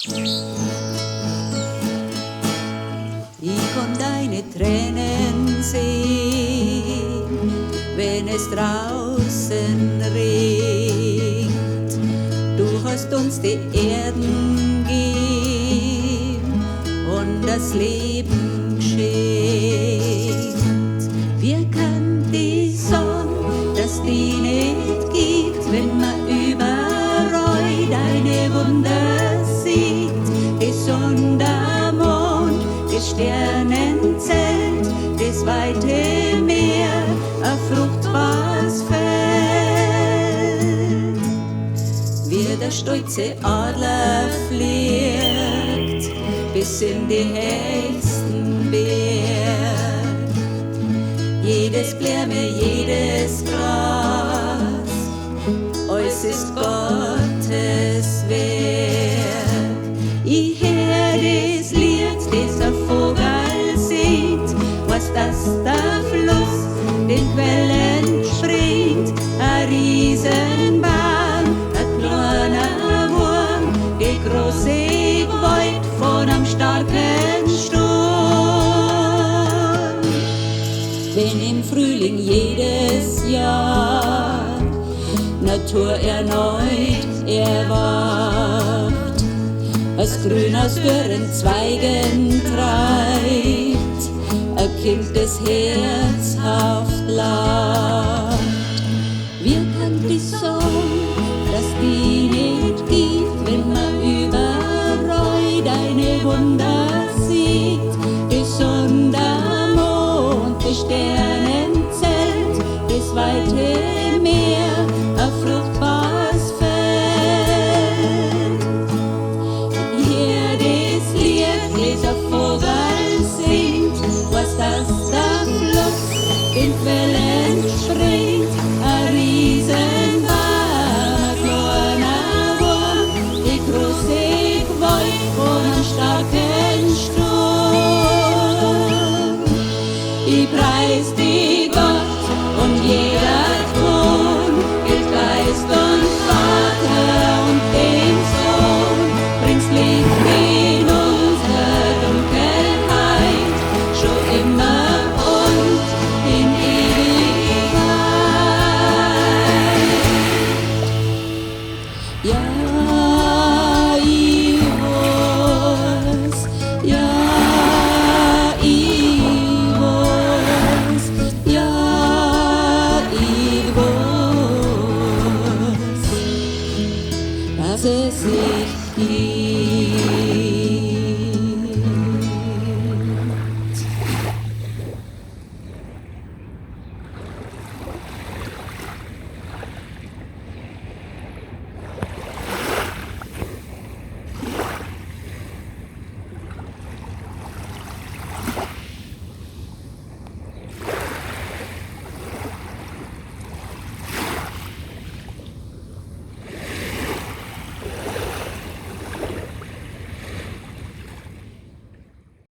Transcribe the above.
Ich kann deine Tränen sehen, wenn es draußen regnet. Du hast uns die Erden gegeben und das Leben geschenkt. Wir können die Sonne, dass die nicht gibt, wenn man überall deine Wunder sieht. Die Sonne, der Mond, das Sternenzelt, das weite Meer, ein fruchtbares Feld. Wie der stolze Adler fliegt bis in die höchsten Berg. Jedes Blume, jedes Gras, alles ist Gottes Werk. Ich hör das Lied, das der Vogel singt, was das der Fluss den Quellen springt. Ein Riesenbaum, ein kleiner Wurm, die große Gewalt von einem starken Sturm. Wenn im Frühling jedes Jahr Natur erneut erwacht, als grün aus dürren Zweigen treibt, ein Kind, das herzhaft lacht. Wir kann die Sonne, dass die nicht gibt, wenn man überall deine Wunder sieht. Die Sonne, der Mond, die Sternenzelt, das weite Meer, ein fruchtbares Feld. Hier das Lied, das der Vogel singt, was das der Fluss in Quellen springt. Ein Riesenbaum, ein kleiner Wurm, die große Gewalt von einem starken Sturm. Ich preis die Gott und jeder Ton, gilt Geist und Vater und dem Sohn, bringst Licht in unsere Dunkelheit, schon immer und in Ewigkeit. Ja, ich weiß, ja, ich weiß, ja, ich weiß, dass es sich gibt.